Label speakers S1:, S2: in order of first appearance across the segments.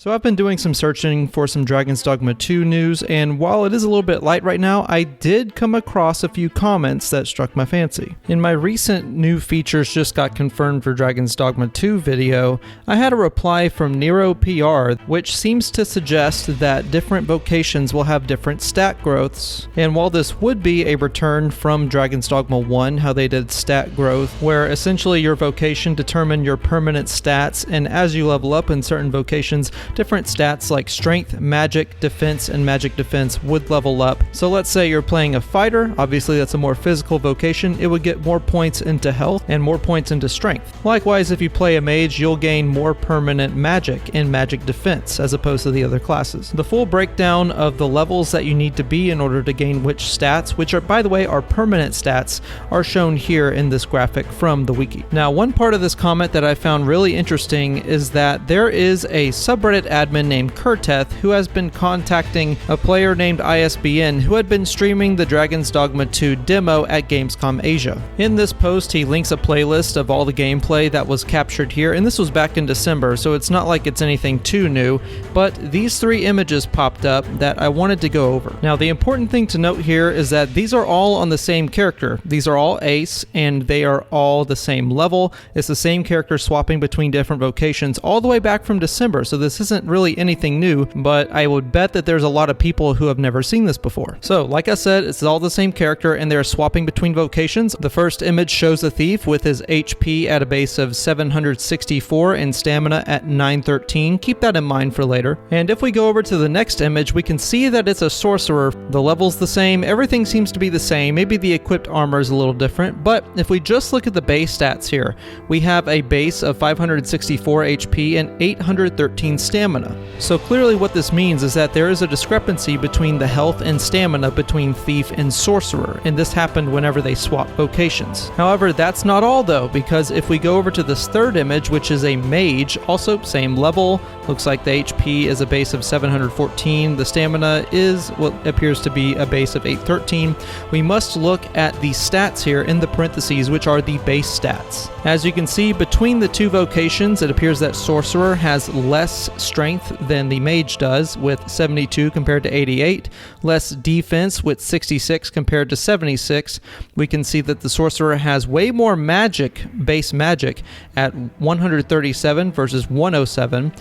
S1: So I've been doing some searching for some Dragon Dogma 2 news, and while it is a little bit light right now, I did come across a few comments that struck my fancy. In my recent new features just got confirmed for Dragon Dogma 2 video, I had a reply from Nero PR, which seems to suggest that different vocations will have different stat growths. And while this would be a return from Dragon Dogma 1, how they did stat growth, where essentially your vocation determined your permanent stats, and as you level up in certain vocations, different stats like strength, magic, defense, and magic defense would level up. So let's say you're playing a fighter, obviously that's a more physical vocation, it would get more points into health and more points into strength. Likewise, if you play a mage, you'll gain more permanent magic and magic defense as opposed to the other classes. The full breakdown of the levels that you need to be in order to gain which stats, which are, by the way, are permanent stats, are shown here in this graphic from the wiki. Now, one part of this comment that I found really interesting is that there is a subreddit admin named Kurteth who has been contacting a player named ISBN who had been streaming the Dragon Dogma 2 demo at Gamescom Asia. In this post, he links a playlist of all the gameplay that was captured here, and this was back in December, so it's not like it's anything too new, but these three images popped up that I wanted to go over. Now, the important thing to note here is that these are all on the same character. These are all ace, and they are all the same level. It's the same character swapping between different vocations all the way back from December, so this isn't really anything new, but I would bet that there's a lot of people who have never seen this before. So, like I said, it's all the same character, and they're swapping between vocations. The first image shows a thief with his HP at a base of 764 and stamina at 913. Keep that in mind for later. And if we go over to the next image, we can see that it's a sorcerer. The level's the same, everything seems to be the same, maybe the equipped armor is a little different, but if we just look at the base stats here, we have a base of 564 HP and 813 stamina. So clearly what this means is that there is a discrepancy between the health and stamina between thief and sorcerer, and this happened whenever they swapped vocations. However, that's not all though, because if we go over to this third image, which is a mage, also same level, looks like the HP is a base of 714, the stamina is what appears to be a base of 813, we must look at the stats here in the parentheses, which are the base stats. As you can see, between the two vocations, it appears that sorcerer has less strength than the mage does, with 72 compared to 88, less defense with 66 compared to 76. We can see that the sorcerer has way more magic, base magic, at 137 versus 107,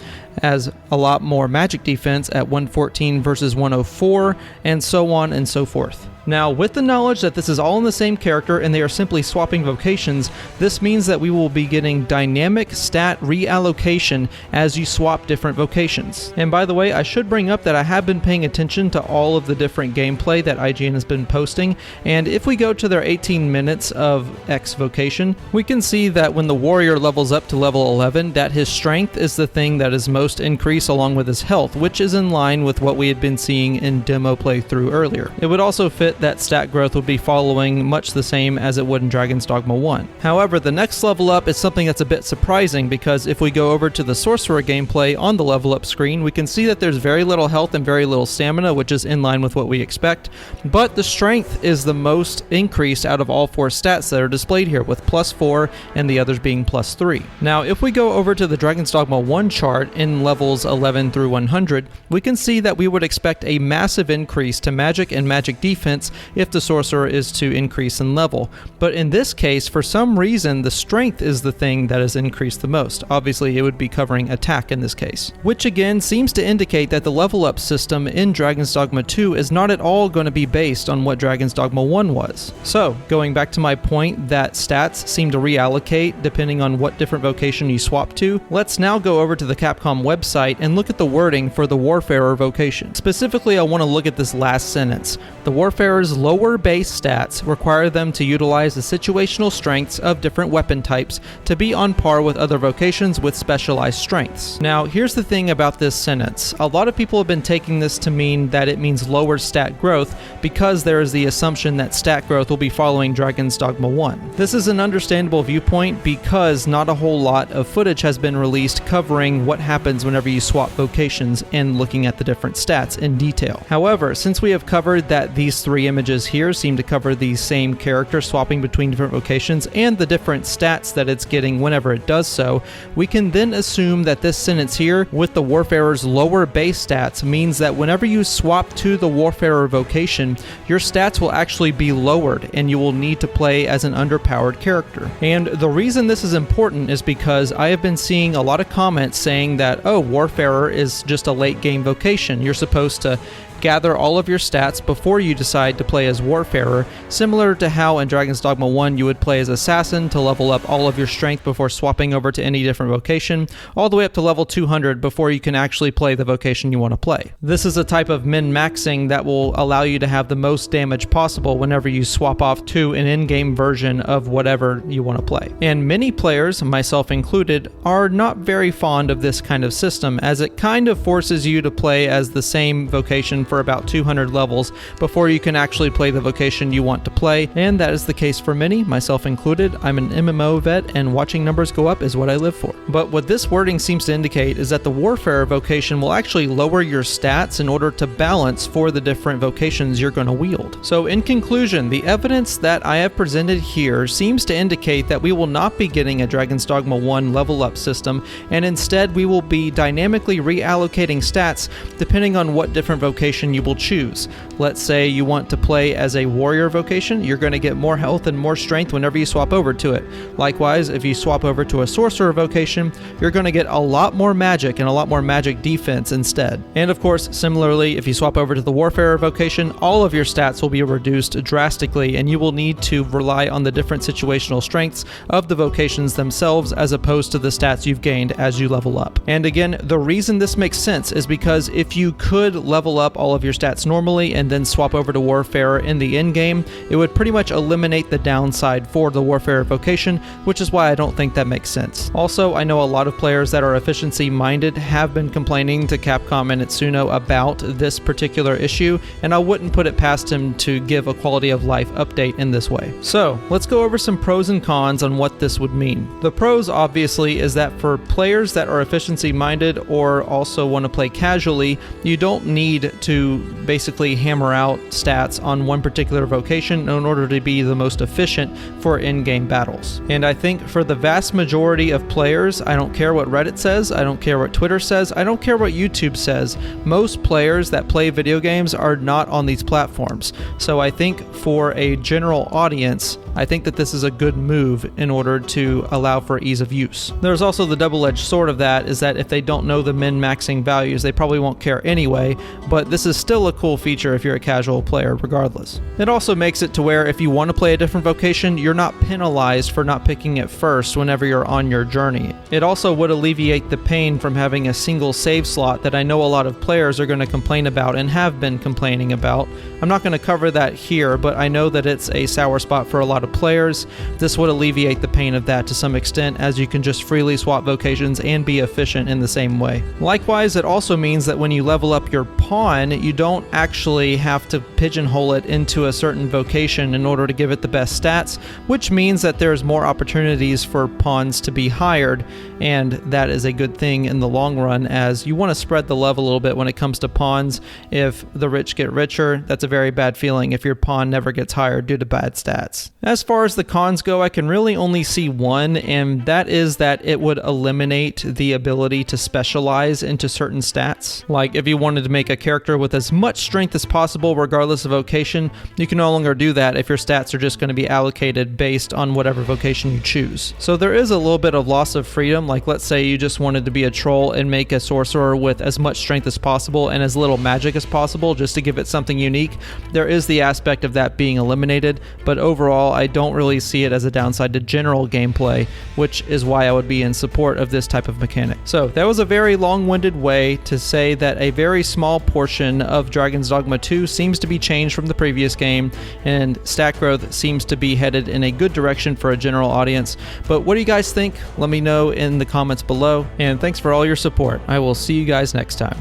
S1: has a lot more magic defense at 114 versus 104, and so on and so forth. Now, with the knowledge that this is all in the same character and they are simply swapping vocations, this means that we will be getting dynamic stat reallocation as you swap different vocations. And by the way, I should bring up that I have been paying attention to all of the different gameplay that IGN has been posting, and if we go to their 18 minutes of X vocation, we can see that when the warrior levels up to level 11, that his strength is the thing that is most increased along with his health, which is in line with what we had been seeing in demo playthrough earlier. It would also fit that stat growth would be following much the same as it would in Dragon Dogma 1. However, the next level up is something that's a bit surprising, because if we go over to the sorcerer gameplay on the level up screen, we can see that there's very little health and very little stamina, which is in line with what we expect, but the strength is the most increased out of all four stats that are displayed here, with +4 and the others being +3. Now, if we go over to the Dragon Dogma 1 chart in levels 11 through 100, we can see that we would expect a massive increase to magic and magic defense if the sorcerer is to increase in level. But in this case, for some reason, the strength is the thing that has increased the most. Obviously, it would be covering attack in this case, which again seems to indicate that the level up system in Dragon's Dogma 2 is not at all going to be based on what Dragon's Dogma 1 was. So, going back to my point that stats seem to reallocate depending on what different vocation you swap to, let's now go over to the Capcom website and look at the wording for the Warfarer vocation. Specifically, I want to look at this last sentence. The Warfarer's lower base stats require them to utilize the situational strengths of different weapon types to be on par with other vocations with specialized strengths. Now, here's the thing about this sentence. A lot of people have been taking this to mean that it means lower stat growth because there is the assumption that stat growth will be following Dragon's Dogma 1. This is an understandable viewpoint because not a whole lot of footage has been released covering what happens whenever you swap vocations and looking at the different stats in detail. However, since we have covered that these three three images here seem to cover the same character swapping between different vocations and the different stats that it's getting whenever it does so, we can then assume that this sentence here with the Warfarer's lower base stats means that whenever you swap to the Warfarer vocation, your stats will actually be lowered and you will need to play as an underpowered character. And the reason this is important is because I have been seeing a lot of comments saying that, oh, Warfarer is just a late game vocation. You're supposed to gather all of your stats before you decide to play as Warfarer, similar to how in Dragon's Dogma 1 you would play as Assassin to level up all of your strength before swapping over to any different vocation, all the way up to level 200 before you can actually play the vocation you want to play. This is a type of min-maxing that will allow you to have the most damage possible whenever you swap off to an in-game version of whatever you want to play. And many players, myself included, are not very fond of this kind of system, as it kind of forces you to play as the same vocation for about 200 levels before you can actually play the vocation you want to play, and that is the case for many, myself included. I'm an MMO vet, and watching numbers go up is what I live for. But what this wording seems to indicate is that the Warfarer vocation will actually lower your stats in order to balance for the different vocations you're going to wield. So in conclusion, the evidence that I have presented here seems to indicate that we will not be getting a Dragon's Dogma 1 level up system, and instead we will be dynamically reallocating stats depending on what different vocation you will choose. Let's say you want to play as a warrior vocation, you're going to get more health and more strength whenever you swap over to it. Likewise, if you swap over to a sorcerer vocation, you're going to get a lot more magic and a lot more magic defense instead. And of course, similarly, if you swap over to the Warfarer vocation, all of your stats will be reduced drastically, and you will need to rely on the different situational strengths of the vocations themselves as opposed to the stats you've gained as you level up. And again, the reason this makes sense is because if you could level up all of your stats normally and then swap over to Warfarer in the end game, it would pretty much eliminate the downside for the Warfarer vocation, which is why I don't think that makes sense. Also, I know a lot of players that are efficiency minded have been complaining to Capcom and Itsuno about this particular issue, and I wouldn't put it past him to give a quality of life update in this way. So let's go over some pros and cons on what this would mean. The pros obviously is that for players that are efficiency minded or also want to play casually, you don't need to basically hammer out stats on one particular vocation in order to be the most efficient for in-game battles. And I think for the vast majority of players, I don't care what Reddit says, I don't care what Twitter says, I don't care what YouTube says, most players that play video games are not on these platforms. So I think for a general audience, I think that this is a good move in order to allow for ease of use. There's also the double-edged sword of that, is that if they don't know the min-maxing values, they probably won't care anyway, but this is still a cool feature if you're a casual player regardless. It also makes it to where if you want to play a different vocation, you're not penalized for not picking it first whenever you're on your journey. It also would alleviate the pain from having a single save slot that I know a lot of players are going to complain about and have been complaining about. I'm not going to cover that here, but I know that it's a sour spot for a lot of players. This would alleviate the pain of that to some extent, as you can just freely swap vocations and be efficient in the same way. Likewise, it also means that when you level up your pawn, you don't actually have to pigeonhole it into a certain vocation in order to give it the best stats, which means that there's more opportunities for pawns to be hired, and that is a good thing in the long run, as you want to spread the love a little bit when it comes to pawns. If the rich get richer, that's a very bad feeling if your pawn never gets hired due to bad stats. As far as the cons go, I can really only see one, and that is that it would eliminate the ability to specialize into certain stats. Like if you wanted to make a character with as much strength as possible regardless of vocation, you can no longer do that if your stats are just going to be allocated based on whatever vocation you choose. So there is a little bit of loss of freedom. Like let's say you just wanted to be a troll and make a sorcerer with as much strength as possible and as little magic as possible just to give it something unique. There is the aspect of that being eliminated, but overall I don't really see it as a downside to general gameplay, which is why I would be in support of this type of mechanic. So that was a very long-winded way to say that a very small portion of Dragon's Dogma 2 seems to be changed from the previous game, and stat growth seems to be headed in a good direction for a general audience. But what do you guys think? Let me know in the comments below, and thanks for all your support. I will see you guys next time.